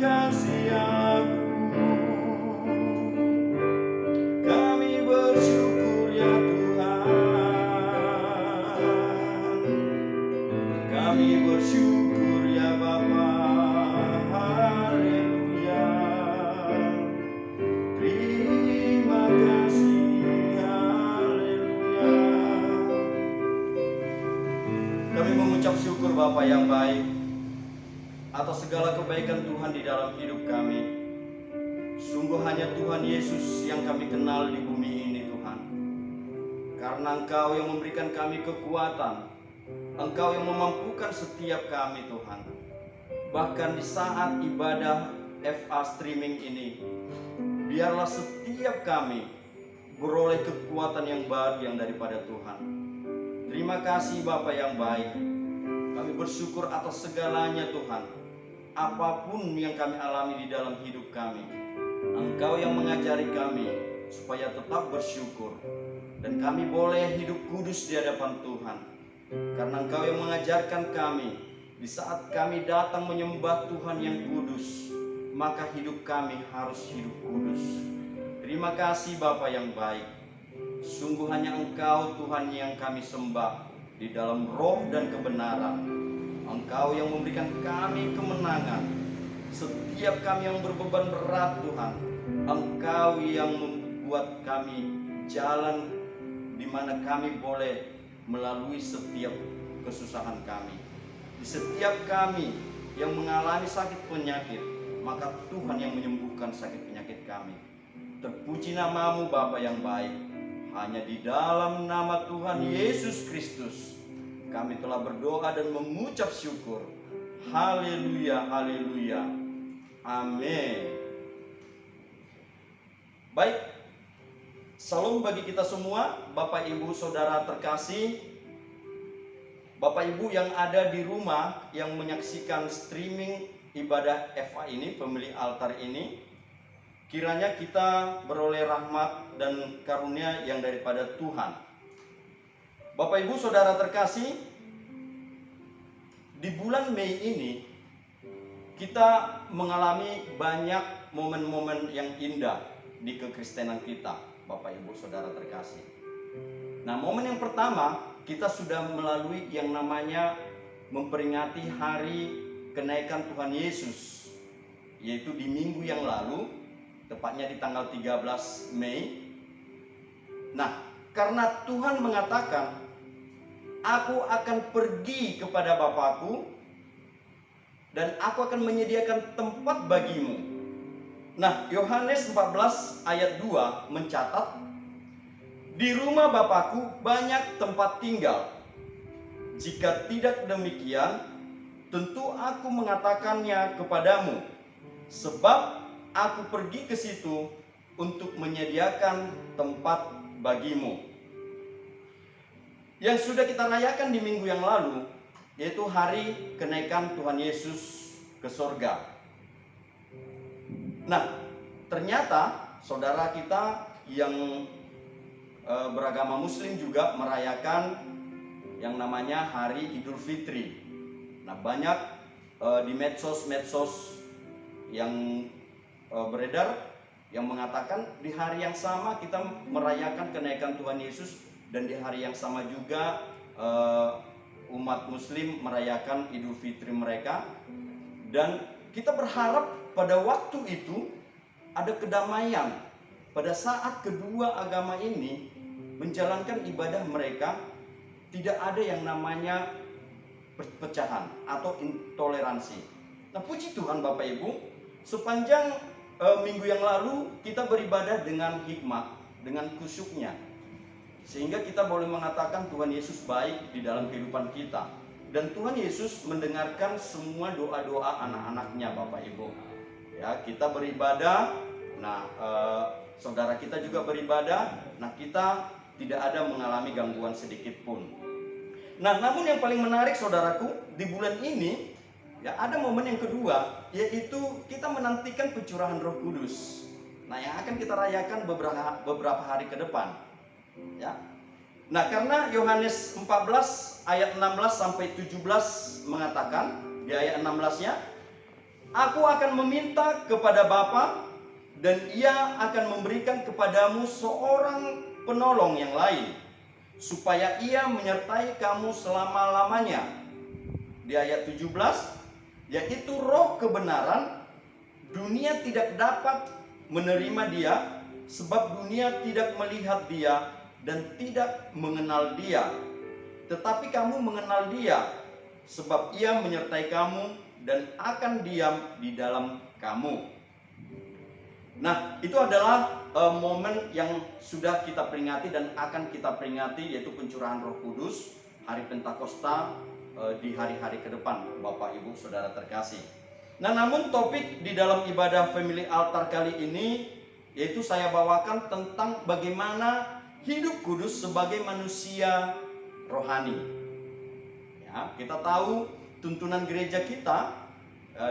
kasih aku. Kami bersyukur ya Tuhan. Kami bersyukur ya Bapa. Haleluya. Terima kasih. Haleluya. Kami mengucap syukur Bapa yang baik atas segala kebaikan Tuhan di dalam hidup kami. Sungguh hanya Tuhan Yesus yang kami kenal di bumi ini Tuhan. Karena Engkau yang memberikan kami kekuatan, Engkau yang memampukan setiap kami Tuhan. Bahkan di saat ibadah FA streaming ini, biarlah setiap kami beroleh kekuatan yang baru yang daripada Tuhan. Terima kasih Bapa yang baik. Kami bersyukur atas segalanya Tuhan. Apapun yang kami alami di dalam hidup kami, Engkau yang mengajari kami supaya tetap bersyukur. Dan kami boleh hidup kudus di hadapan Tuhan. Karena Engkau yang mengajarkan kami, di saat kami datang menyembah Tuhan yang kudus, maka hidup kami harus hidup kudus. Terima kasih Bapa yang baik. Sungguh hanya Engkau Tuhan yang kami sembah di dalam roh dan kebenaran. Engkau yang memberikan kami kemenangan. Setiap kami yang berbeban berat Tuhan, Engkau yang membuat kami jalan di mana kami boleh melalui setiap kesusahan kami. Di setiap kami yang mengalami sakit penyakit, maka Tuhan yang menyembuhkan sakit penyakit kami. Terpuji namamu Bapa yang baik. Hanya di dalam nama Tuhan Yesus Kristus kami telah berdoa dan mengucap syukur. Haleluya, haleluya. Amin. Baik, salam bagi kita semua, Bapak Ibu Saudara terkasih. Bapak Ibu yang ada di rumah yang menyaksikan streaming ibadah FA ini, pemilik altar ini, kiranya kita beroleh rahmat dan karunia yang daripada Tuhan. Bapak Ibu Saudara terkasih, di bulan Mei ini kita mengalami banyak momen-momen yang indah di kekristenan kita, Bapak Ibu Saudara terkasih. Nah, momen yang pertama kita sudah melalui yang namanya memperingati hari kenaikan Tuhan Yesus, yaitu di minggu yang lalu, tepatnya di tanggal 13 Mei. Nah, karena Tuhan mengatakan, aku akan pergi kepada Bapakku dan aku akan menyediakan tempat bagimu. Nah, Yohanes 14 ayat 2 mencatat, di rumah Bapakku banyak tempat tinggal. Jika tidak demikian, tentu aku mengatakannya kepadamu, sebab aku pergi ke situ untuk menyediakan tempat bagimu. Yang sudah kita rayakan di minggu yang lalu, yaitu hari kenaikan Tuhan Yesus ke sorga. Nah, ternyata saudara kita yang beragama Muslim juga merayakan yang namanya hari Idul Fitri. Nah, banyak di medsos-medsos yang beredar yang mengatakan di hari yang sama kita merayakan kenaikan Tuhan Yesus, dan di hari yang sama juga umat Muslim merayakan Idul Fitri mereka. Dan kita berharap pada waktu itu ada kedamaian pada saat kedua agama ini menjalankan ibadah mereka. Tidak ada yang namanya perpecahan atau intoleransi. Nah, puji Tuhan Bapak Ibu, sepanjang minggu yang lalu kita beribadah dengan hikmat, dengan khusyuknya, sehingga kita boleh mengatakan Tuhan Yesus baik di dalam kehidupan kita. Dan Tuhan Yesus mendengarkan semua doa-doa anak-anaknya Bapak Ibu. Ya, kita beribadah, nah saudara kita juga beribadah, nah kita tidak ada mengalami gangguan sedikit pun. Nah, namun yang paling menarik saudaraku, di bulan ini ya ada momen yang kedua, yaitu kita menantikan pencurahan Roh Kudus. Nah, yang akan kita rayakan beberapa hari ke depan. Ya. Nah, karena Yohanes 14 ayat 16 sampai 17 mengatakan, di ayat 16-nya, Aku akan meminta kepada Bapa, dan Ia akan memberikan kepadamu seorang penolong yang lain, supaya Ia menyertai kamu selama-lamanya. Di ayat 17, yaitu Roh kebenaran. Dunia tidak dapat menerima Dia, sebab dunia tidak melihat Dia dan tidak mengenal Dia. Tetapi kamu mengenal Dia, sebab Ia menyertai kamu dan akan diam di dalam kamu. Nah, itu adalah momen yang sudah kita peringati dan akan kita peringati, yaitu pencurahan Roh Kudus, hari Pentakosta, di hari-hari ke depan, Bapak Ibu Saudara terkasih. Nah, namun topik di dalam ibadah Family Altar kali ini, yaitu saya bawakan tentang bagaimana hidup kudus sebagai manusia rohani. Ya, kita tahu tuntunan gereja kita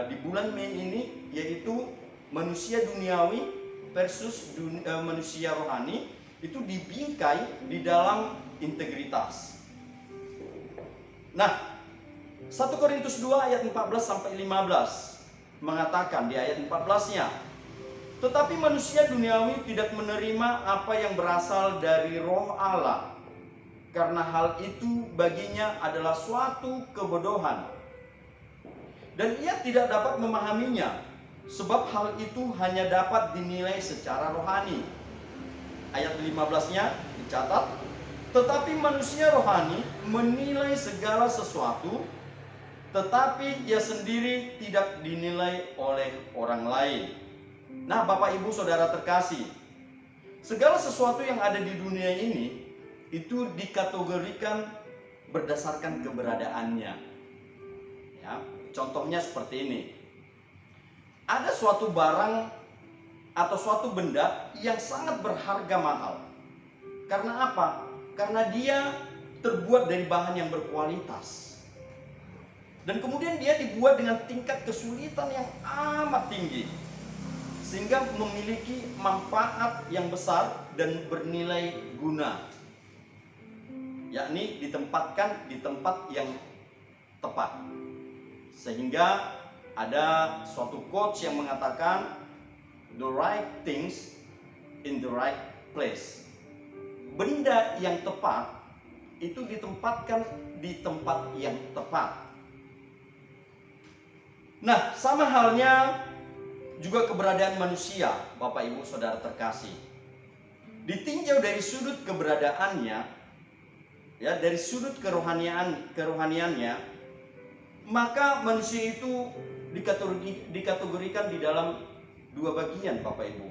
di bulan Mei ini, yaitu manusia duniawi versus manusia rohani, itu dibingkai di dalam integritas. Nah, 1 Korintus 2 ayat 14 sampai 15 mengatakan di ayat 14-nya, tetapi manusia duniawi tidak menerima apa yang berasal dari Roh Allah, karena hal itu baginya adalah suatu kebodohan, dan ia tidak dapat memahaminya, sebab hal itu hanya dapat dinilai secara rohani. Ayat 15-nya dicatat, tetapi manusia rohani menilai segala sesuatu, tetapi ia sendiri tidak dinilai oleh orang lain. Nah, Bapak Ibu Saudara terkasih, segala sesuatu yang ada di dunia ini itu dikategorikan berdasarkan keberadaannya. Ya, contohnya seperti ini. Ada suatu barang atau suatu benda yang sangat berharga mahal. Karena apa? Karena dia terbuat dari bahan yang berkualitas. Dan kemudian dia dibuat dengan tingkat kesulitan yang amat tinggi, sehingga memiliki manfaat yang besar dan bernilai guna, yakni ditempatkan di tempat yang tepat. Sehingga ada suatu quotes yang mengatakan, the right things in the right place. Benda yang tepat itu ditempatkan di tempat yang tepat. Nah, sama halnya juga keberadaan manusia, Bapak Ibu Saudara terkasih. Ditinjau dari sudut keberadaannya, ya, dari sudut kerohaniannya, maka manusia itu dikategorikan di dalam dua bagian, Bapak Ibu.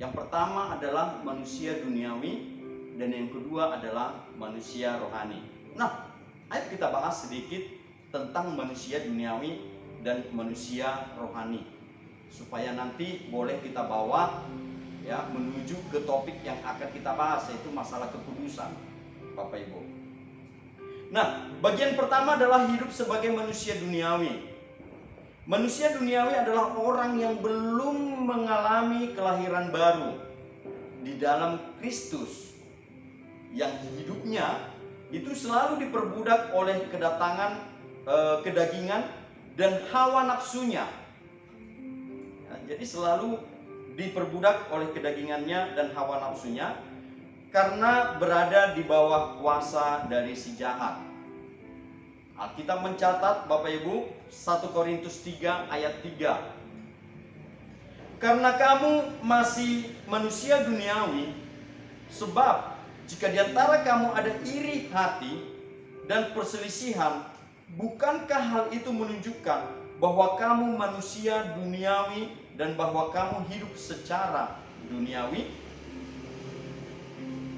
Yang pertama adalah manusia duniawi, dan yang kedua adalah manusia rohani. Nah, ayo kita bahas sedikit tentang manusia duniawi dan manusia rohani, supaya nanti boleh kita bawa ya menuju ke topik yang akan kita bahas, yaitu masalah kekudusan, Bapak Ibu. Nah, bagian pertama adalah hidup sebagai manusia duniawi. Manusia duniawi adalah orang yang belum mengalami kelahiran baru di dalam Kristus, yang hidupnya itu selalu diperbudak oleh kedagingan dan hawa nafsunya. Ya, jadi selalu diperbudak oleh kedagingannya dan hawa nafsunya, karena berada di bawah kuasa dari si jahat. Alkitab mencatat, Bapak Ibu, 1 Korintus 3 ayat 3. Karena kamu masih manusia duniawi, sebab jika di antara kamu ada iri hati dan perselisihan, bukankah hal itu menunjukkan bahwa kamu manusia duniawi dan bahwa kamu hidup secara duniawi?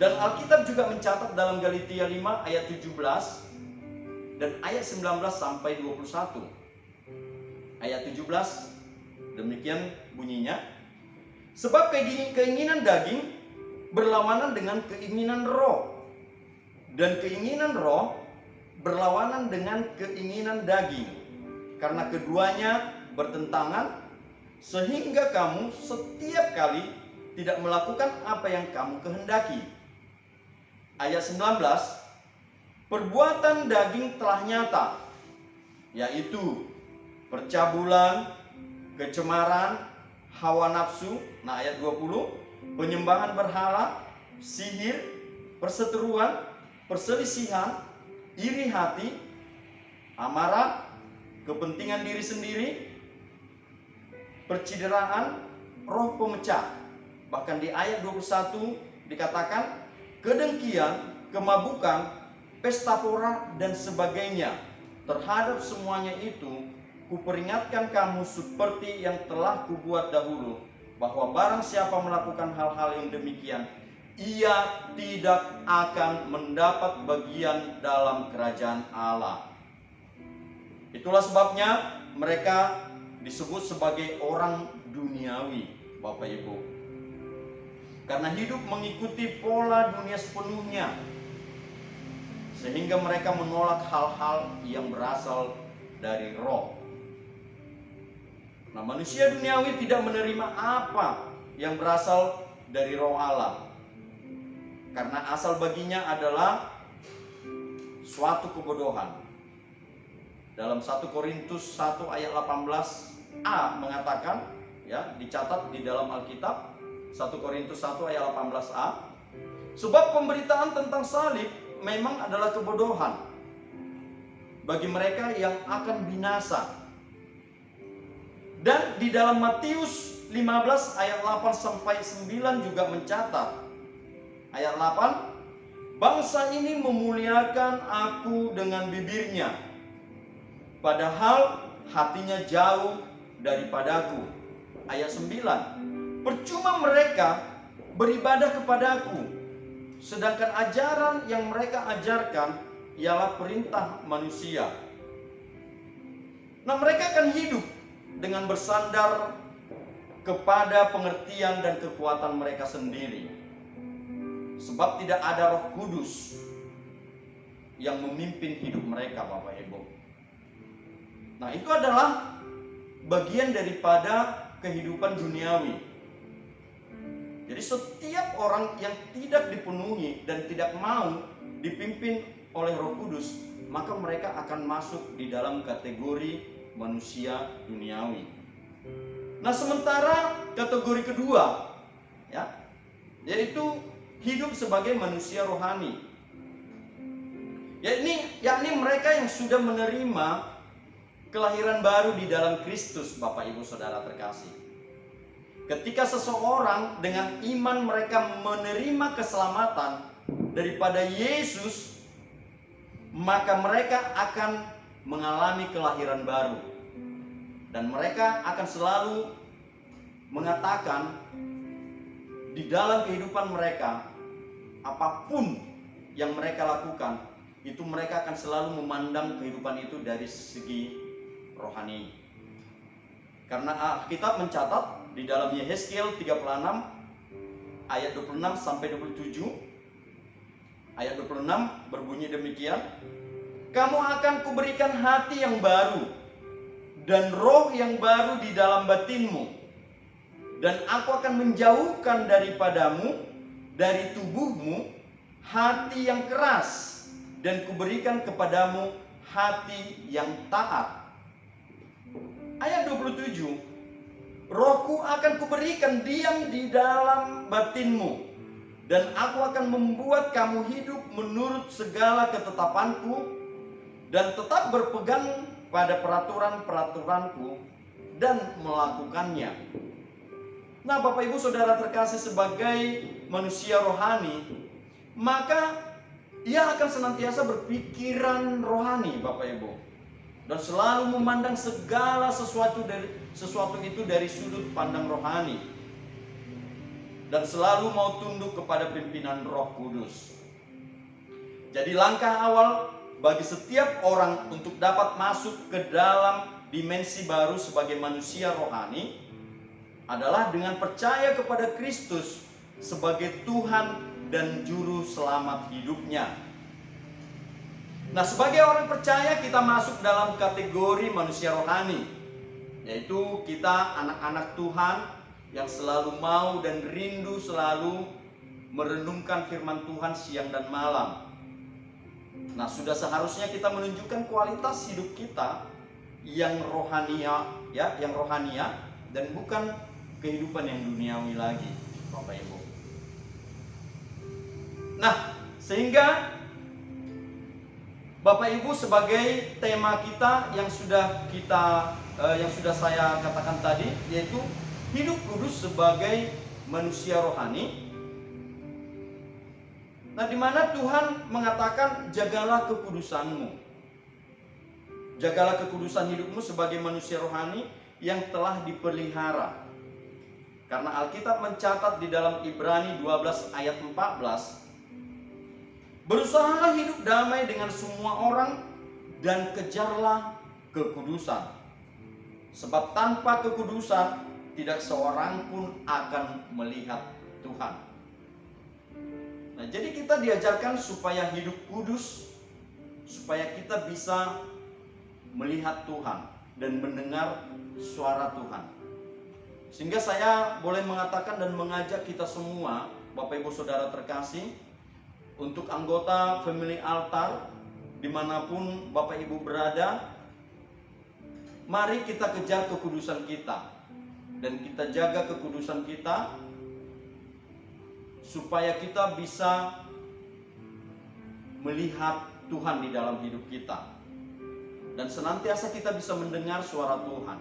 Dan Alkitab juga mencatat dalam Galatia 5 ayat 17 dan ayat 19 sampai 21. Ayat 17 demikian bunyinya, sebab keinginan daging berlawanan dengan keinginan roh, dan keinginan roh berlawanan dengan keinginan daging, karena keduanya bertentangan, sehingga kamu setiap kali tidak melakukan apa yang kamu kehendaki. Ayat 19, perbuatan daging telah nyata, yaitu percabulan, kecemaran, hawa nafsu, nah ayat 20, penyembahan berhala, sihir, perseteruan, perselisihan, iri hati, amarah, kepentingan diri sendiri, percideraan, roh pemecah. Bahkan di ayat 21 dikatakan kedengkian, kemabukan, pesta pora dan sebagainya. Terhadap semuanya itu kuperingatkan kamu seperti yang telah kubuat dahulu, bahwa barang siapa melakukan hal-hal yang demikian, ia tidak akan mendapat bagian dalam kerajaan Allah. Itulah sebabnya mereka disebut sebagai orang duniawi, Bapak Ibu. Karena hidup mengikuti pola dunia sepenuhnya, sehingga mereka menolak hal-hal yang berasal dari roh. Nah, manusia duniawi tidak menerima apa yang berasal dari roh Allah, karena asal baginya adalah suatu kebodohan. Dalam 1 Korintus 1 ayat 18a mengatakan, ya, dicatat di dalam Alkitab, 1 Korintus 1 ayat 18a, sebab pemberitaan tentang salib memang adalah kebodohan bagi mereka yang akan binasa. Dan di dalam Matius 15 ayat 8 sampai 9 juga mencatat, ayat 8, bangsa ini memuliakan aku dengan bibirnya, padahal hatinya jauh daripadaku. Ayat 9, percuma mereka beribadah kepadaku, sedangkan ajaran yang mereka ajarkan ialah perintah manusia. Nah, mereka akan hidup dengan bersandar kepada pengertian dan kekuatan mereka sendiri, sebab tidak ada Roh Kudus yang memimpin hidup mereka, Bapak Ibu. Nah, itu adalah bagian daripada kehidupan duniawi. Jadi setiap orang yang tidak dipenuhi dan tidak mau dipimpin oleh Roh Kudus, maka mereka akan masuk di dalam kategori manusia duniawi. Nah, sementara kategori kedua, ya, yaitu hidup sebagai manusia rohani, yakni mereka yang sudah menerima kelahiran baru di dalam Kristus, Bapak Ibu Saudara terkasih. Ketika seseorang dengan iman mereka menerima keselamatan daripada Yesus, maka mereka akan mengalami kelahiran baru. Dan mereka akan selalu mengatakan di dalam kehidupan mereka, apapun yang mereka lakukan, itu mereka akan selalu memandang kehidupan itu dari segi rohani. Karena Alkitab mencatat di dalam Yehezkiel 36 ayat 26 sampai 27, ayat 26 berbunyi demikian, kamu akan kuberikan hati yang baru dan roh yang baru di dalam batinmu, dan aku akan menjauhkan daripadamu, dari tubuhmu, hati yang keras, dan kuberikan kepadamu hati yang taat. Ayat 27, rohku akan kuberikan diam di dalam batinmu, dan aku akan membuat kamu hidup menurut segala ketetapanku, dan tetap berpegang pada peraturan-peraturanku dan melakukannya. Nah, Bapak Ibu Saudara terkasih, sebagai manusia rohani, maka ia akan senantiasa berpikiran rohani, Bapak Ibu, dan selalu memandang segala sesuatu itu dari sudut pandang rohani, dan selalu mau tunduk kepada pimpinan Roh Kudus. Jadi langkah awal bagi setiap orang untuk dapat masuk ke dalam dimensi baru sebagai manusia rohani adalah dengan percaya kepada Kristus sebagai Tuhan dan Juru Selamat hidupnya. Nah, sebagai orang percaya kita masuk dalam kategori manusia rohani, yaitu kita anak-anak Tuhan yang selalu mau dan rindu selalu merenungkan firman Tuhan siang dan malam. Nah, sudah seharusnya kita menunjukkan kualitas hidup kita yang ya, yang rohania, dan bukan kehidupan yang duniawi lagi, Bapak Ibu. Nah, sehingga Bapak Ibu, sebagai tema kita yang sudah saya katakan tadi, yaitu hidup kudus sebagai manusia rohani. Nah, di mana Tuhan mengatakan jagalah kekudusanmu. Jagalah kekudusan hidupmu sebagai manusia rohani yang telah dipelihara. Karena Alkitab mencatat di dalam Ibrani 12 ayat 14, berusahalah hidup damai dengan semua orang dan kejarlah kekudusan. Sebab tanpa kekudusan tidak seorang pun akan melihat Tuhan. Nah, jadi kita diajarkan supaya hidup kudus, supaya kita bisa melihat Tuhan dan mendengar suara Tuhan. Sehingga saya boleh mengatakan dan mengajak kita semua, Bapak Ibu Saudara terkasih, untuk anggota Family Altar, dimanapun Bapak Ibu berada, mari kita kejar kekudusan kita. Dan kita jaga kekudusan kita, supaya kita bisa melihat Tuhan di dalam hidup kita. Dan senantiasa kita bisa mendengar suara Tuhan.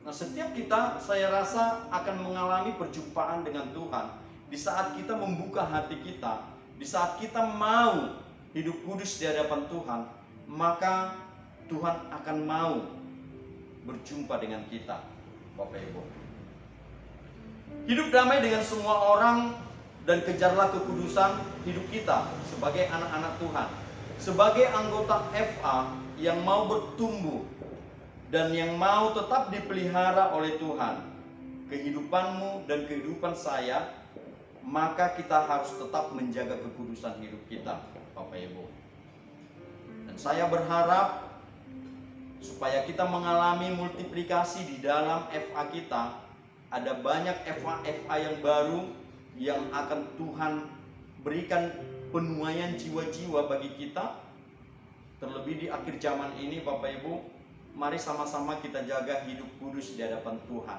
Nah, setiap kita, saya rasa, akan mengalami perjumpaan dengan Tuhan. Di saat kita membuka hati kita, di saat kita mau hidup kudus di hadapan Tuhan, maka Tuhan akan mau berjumpa dengan kita, Bapak Ibu. Hidup damai dengan semua orang dan kejarlah kekudusan hidup kita sebagai anak-anak Tuhan. Sebagai anggota FA yang mau bertumbuh dan yang mau tetap dipelihara oleh Tuhan, kehidupanmu dan kehidupan saya, maka kita harus tetap menjaga kekudusan hidup kita, Bapak Ibu. Dan saya berharap supaya kita mengalami multiplikasi di dalam FA kita. Ada banyak FA yang baru yang akan Tuhan berikan penuaian jiwa-jiwa bagi kita. Terlebih di akhir zaman ini, Bapak Ibu, mari sama-sama kita jaga hidup kudus di hadapan Tuhan.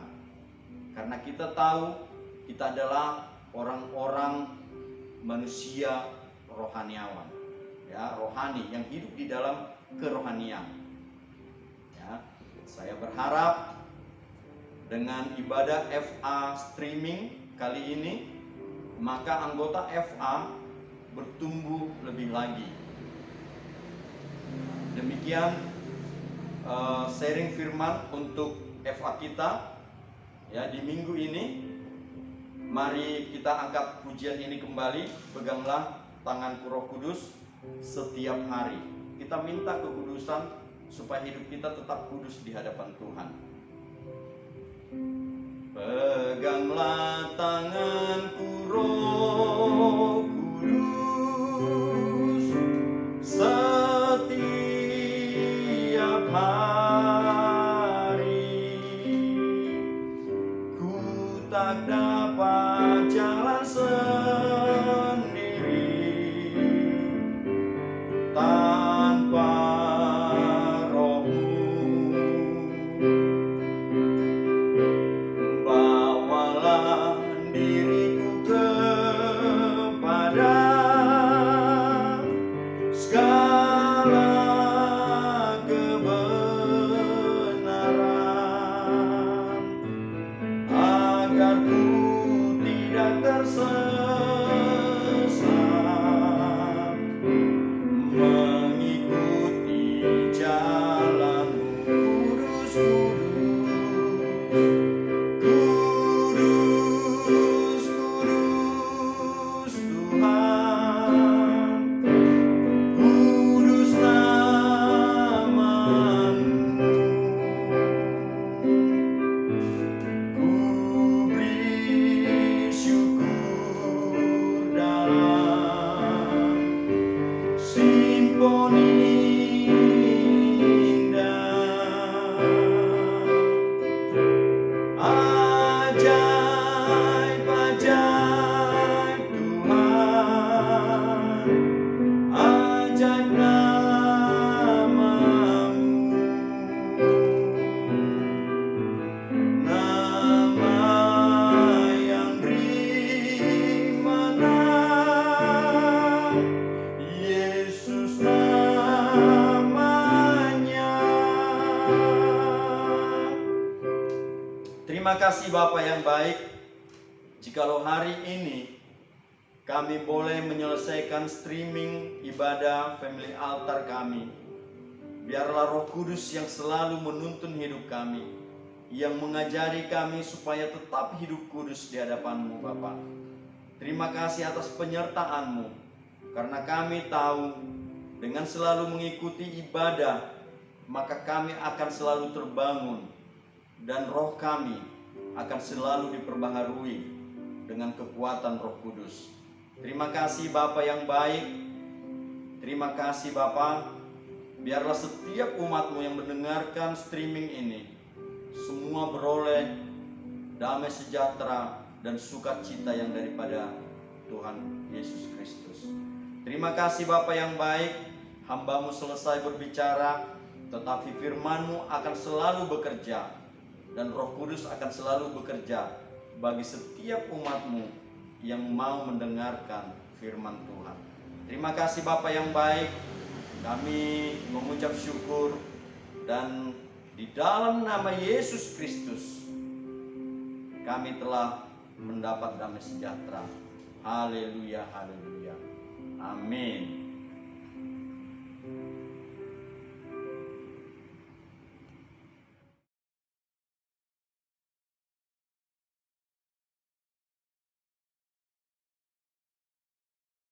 Karena kita tahu kita adalah orang-orang manusia rohaniawan, ya, rohani yang hidup di dalam kerohanian. Ya, saya berharap dengan ibadah FA streaming kali ini, maka anggota FA bertumbuh lebih lagi. Demikian sharing firman untuk FA kita, ya, di minggu ini. Mari kita angkat pujian ini kembali. Peganglah tanganku Roh Kudus setiap hari. Kita minta kekudusan supaya hidup kita tetap kudus di hadapan Tuhan. Peganglah tanganku Roh Kudus setiap hari. Ku tak dapat jalan sendiri tanpa Roh-Mu. Bawalah diriku kepada segala kebenaran, agar ku tidak tersesat, mengikuti jalan-Mu. Kudus, kudus, kudus Tuhan, kudus nama-Mu. Ku beri syukur dalam simfoni indah. Terima kasih Bapa yang baik, jikalau hari ini kami boleh menyelesaikan streaming ibadah Family Altar kami. Biarlah Roh Kudus yang selalu menuntun hidup kami, yang mengajari kami supaya tetap hidup kudus di hadapan-Mu Bapa. Terima kasih atas penyertaan-Mu, karena kami tahu dengan selalu mengikuti ibadah, maka kami akan selalu terbangun dan roh kami akan selalu diperbaharui dengan kekuatan Roh Kudus. Terima kasih Bapa yang baik. Terima kasih Bapa. Biarlah setiap umat-Mu yang mendengarkan streaming ini semua beroleh damai sejahtera dan sukacita yang daripada Tuhan Yesus Kristus. Terima kasih Bapa yang baik. Hamba-Mu selesai berbicara, tetapi firman-Mu akan selalu bekerja dan Roh Kudus akan selalu bekerja bagi setiap umat-Mu yang mau mendengarkan firman Tuhan. Terima kasih Bapa yang baik. Kami mengucap syukur dan di dalam nama Yesus Kristus kami telah mendapat damai sejahtera. Haleluya, haleluya. Amin.